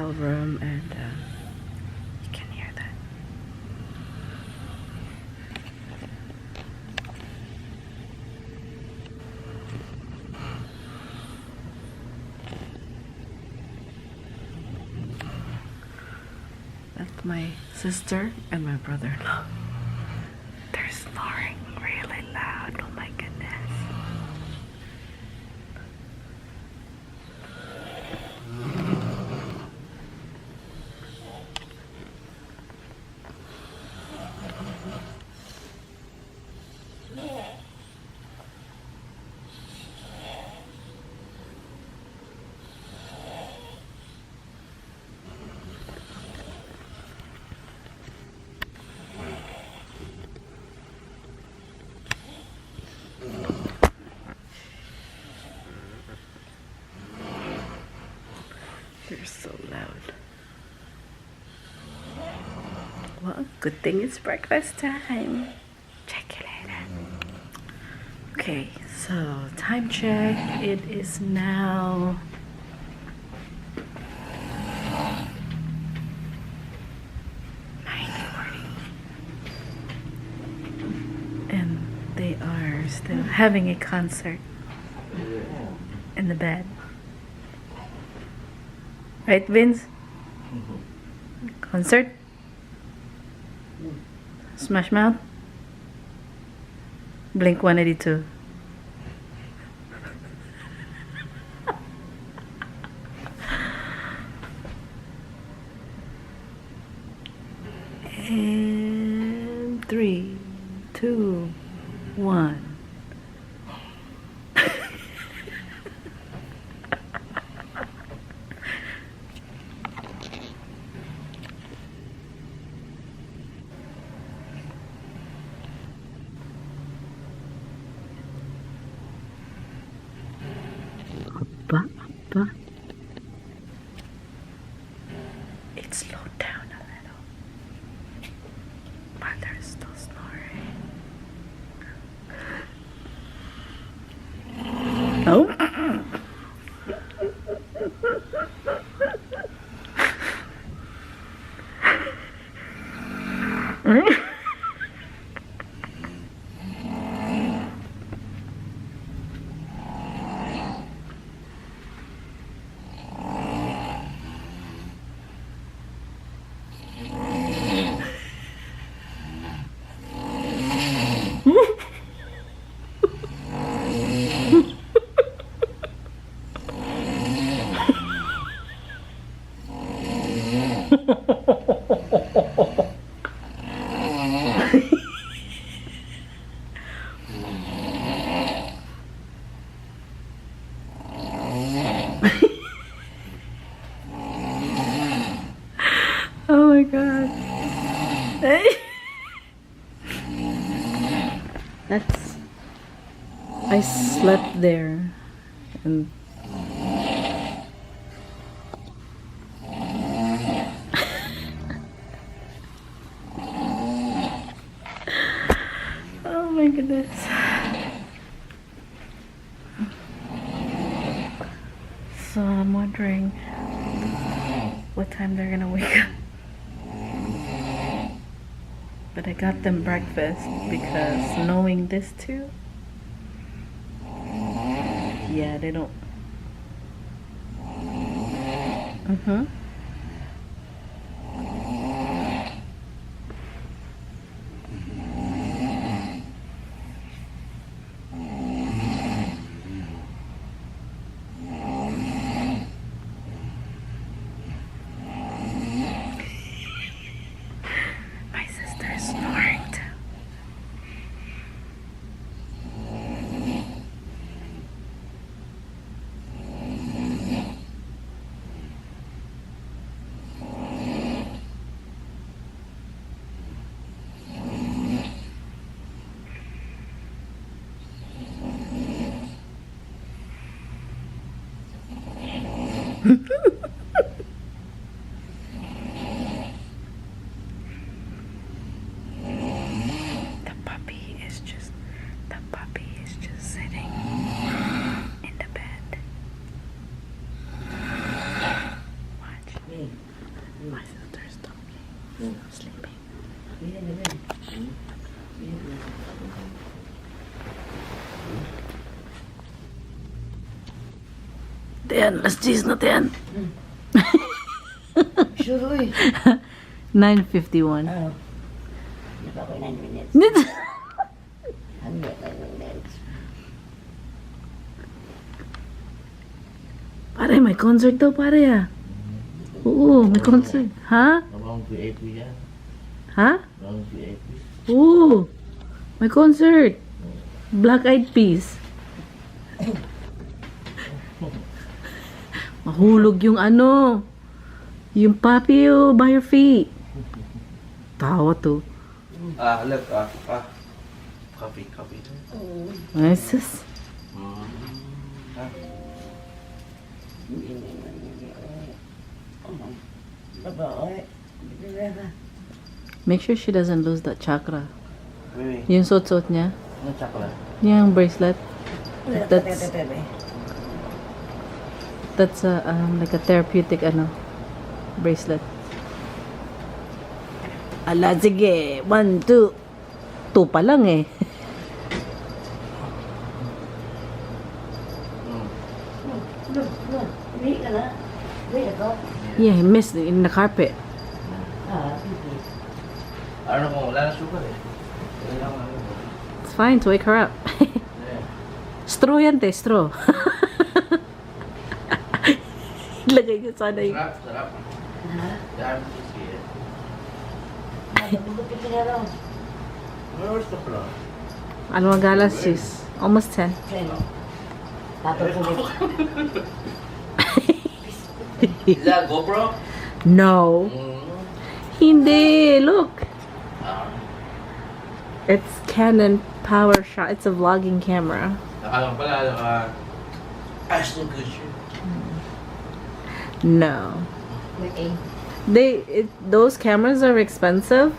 hotel room, and you can hear that. That's my sister and my brother-in-law. They're snoring really loud. Oh my goodness. They're so loud. Well, good thing it's breakfast time. Check you later. Okay, so time check. It is now 9:40, and they are still having a concert in the bed. Right, Vince? Concert? Smash Mouth? Blink 182. And 3, 2, 1. But it slowed down a little, but they're still snoring. Oh. Oh my god. That's... I slept there and oh my goodness. So I'm wondering what time they're gonna wake up. But I got them breakfast because knowing this too, yeah, they don't. My sister's snoring too. The puppy is just sitting in the bed. Watch. My sister's talking. Sleeping. Tiyan, last cheese na tiyan. Sure, uy. 9:51. Oh. Di ba ko 9 minutes? Hanggang 9 minutes. Pare, may concert daw pare ah. Oo, may concert. Ha? Abang VIP yan. Ha? Abang VIP. Oo. May concert. Black Eyed Peas. Mahulog yung ano. Yung puppy by your feet. Tawa to. Look, coffee. Ay, sis. Make sure she doesn't lose that chakra. Wait. Yung suot-suot niya. Ano chocolate? Yung bracelet. That's a, like a therapeutic bracelet. Ala, sige. 1, 2. 2 pa lang eh. Yeah, he missed it in the carpet. Ano kung wala na sugar eh. It's fine to wake her up. Straw yan, te. Straw. Lagay niyo sana yung... Sarap. Dami cheese eh. Where's the flour? Ano ang galas, sis? Almost 10. Is that GoPro? No. Hindi. Look. Ah. It's Canon Power Shot. It's a vlogging camera. Nakalang pala, Ashton Kutcher. No. Those cameras are expensive,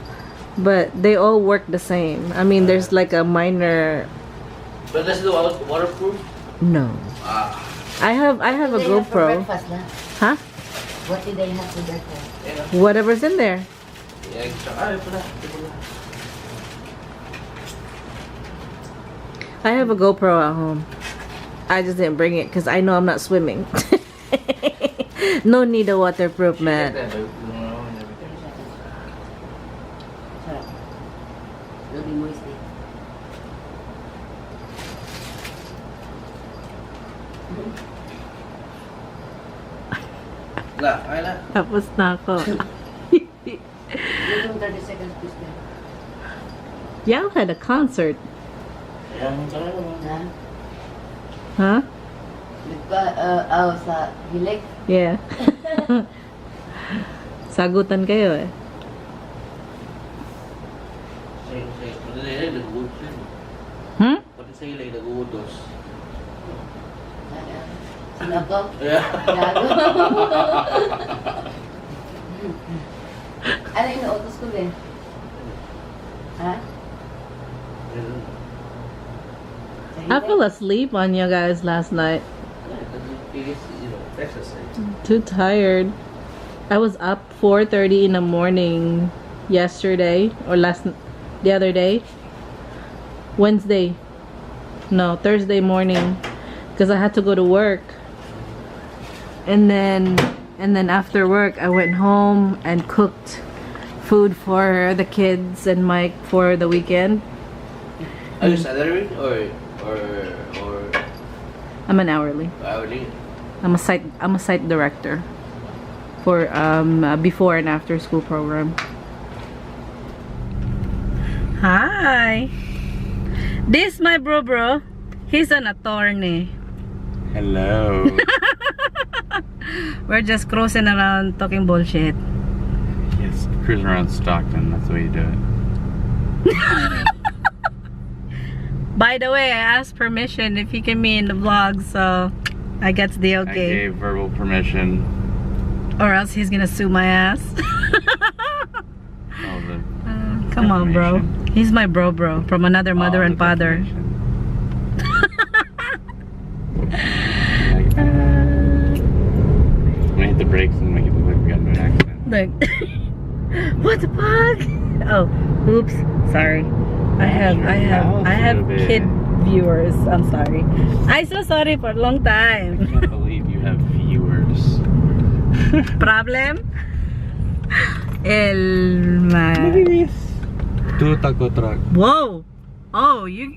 but they all work the same. I mean, there's like a minor... But this is waterproof? No. Ah. I have a GoPro. Huh? What did they have for breakfast? Yeah. Whatever's in there. Yeah, pala. I have a GoPro at home. I just didn't bring it because I know I'm not swimming. No need a waterproof, man. It'll be moisty. Ay na. Tapos na ako. Give them 30 seconds, please. Y'all had a concert. Ayan, talaga. Ha? Huh? Sa hilik. Yeah. Sagutan kayo eh. Pati sa ilay, nag-uod siya. Hmm? Pati sa ilay, nag-uudos. Sinagaw. Yeah. Gago. Ano yung nautos ko din? Ha? I fell asleep on you guys last night. Too tired. I was up 4:30 in the morning yesterday or the other day. Thursday morning because I had to go to work. And then after work I went home and cooked food for the kids and Mike for the weekend. Are you salary or I'm an hourly. hourly? I'm a site director for before and after school program. Hi. This my bro. He's an attorney. Hello. We're just cruising around talking bullshit. Yes, cruising around Stockton. That's the way you do it. By the way, I asked permission if he can be in the vlog, so I got the I okay. gave verbal permission. Or else he's gonna sue my ass. All the Come on, bro. information. He's my bro from another mother All and the father. information. I'm gonna hit the brakes and make it look like we got no Look. What the fuck? Oh, oops. Sorry. I have kid viewers. I'm sorry. I'm so sorry for a long I time. can't believe you have viewers. Problem? Look at this. Two taco truck. Whoa. Oh, you.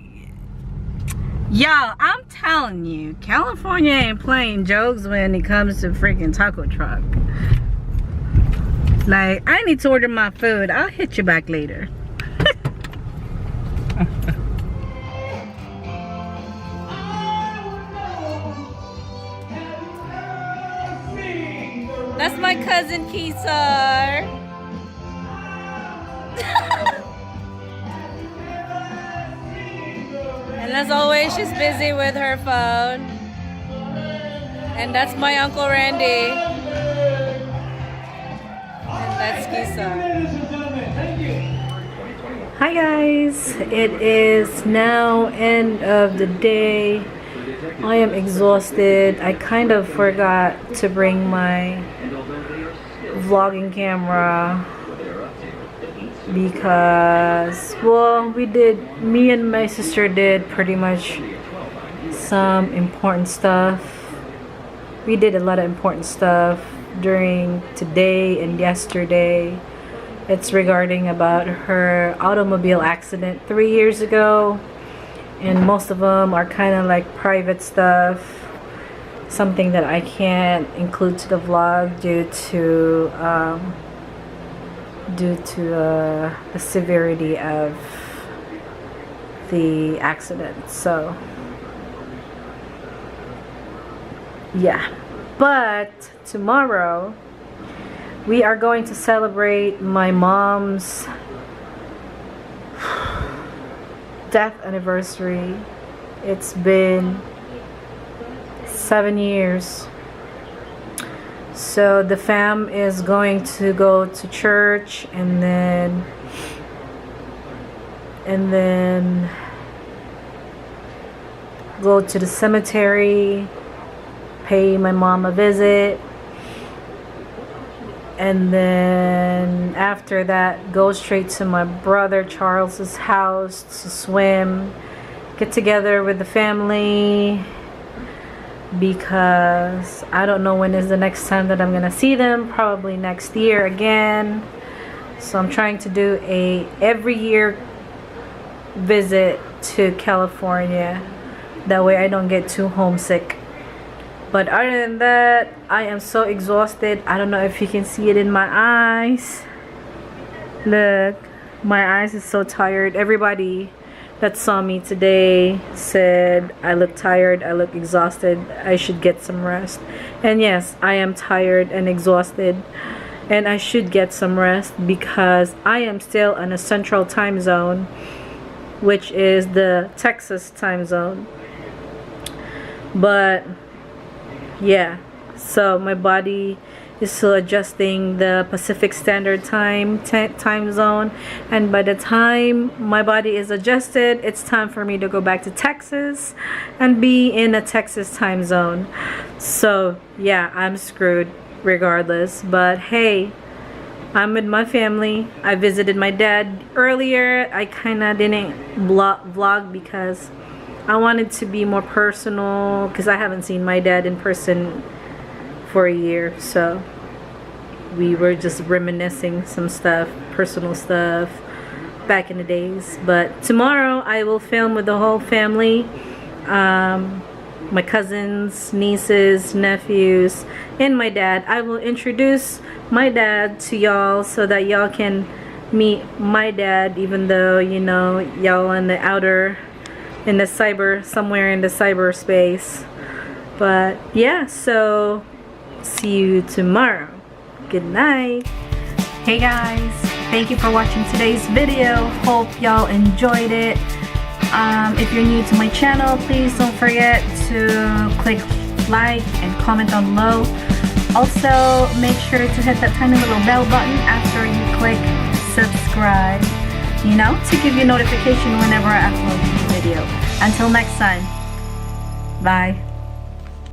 Y'all, I'm telling you, California ain't playing jokes when it comes to freaking taco truck. Like, I need to order my food. I'll hit you back later. That's my cousin Kesar. And as always, she's busy with her phone. And that's my Uncle Randy. And that's Kesar. Hi guys, it is now end of the day. I am exhausted. I kind of forgot to bring my vlogging camera because, well, me and my sister did pretty much some important stuff. We did a lot of important stuff during today and yesterday. It's regarding about her automobile accident 3 years ago, and most of them are kind of like private stuff, something that I can't include to the vlog due to the severity of the accident. So yeah, but tomorrow we are going to celebrate my mom's death anniversary. It's been 7 years. So the fam is going to go to church and then go to the cemetery, pay my mom a visit, and then after that go straight to my brother Charles's house to swim, get together with the family, because I don't know when is the next time that I'm gonna see them. Probably next year again. So I'm trying to do a every year visit to California, that way I don't get too homesick. But other than that, I am so exhausted. I don't know if you can see it in my eyes. Look, my eyes is so tired. Everybody that saw me today said I look tired, I look exhausted, I should get some rest. And yes, I am tired and exhausted, and I should get some rest because I am still in a central time zone, which is the Texas time zone. But yeah, so my body is still adjusting the Pacific Standard Time zone, and by the time my body is adjusted, it's time for me to go back to Texas and be in a Texas time zone. So yeah, I'm screwed regardless, but hey, I'm with my family. I visited my dad earlier. I kinda didn't vlog because I wanted to be more personal, because I haven't seen my dad in person for a year. So we were just reminiscing some stuff, personal stuff back in the days. But tomorrow I will film with the whole family, my cousins, nieces, nephews, and my dad. I will introduce my dad to y'all so that y'all can meet my dad, even though, you know, y'all in the outer, in the cyber, somewhere in the cyberspace. But yeah, so see you tomorrow. Good night. Hey guys, thank you for watching today's video. Hope y'all enjoyed it. If you're new to my channel, please don't forget to click like and comment down below. Also, make sure to hit that tiny little bell button after you click subscribe, you know, to give you notification whenever I upload a video. Until next time, bye.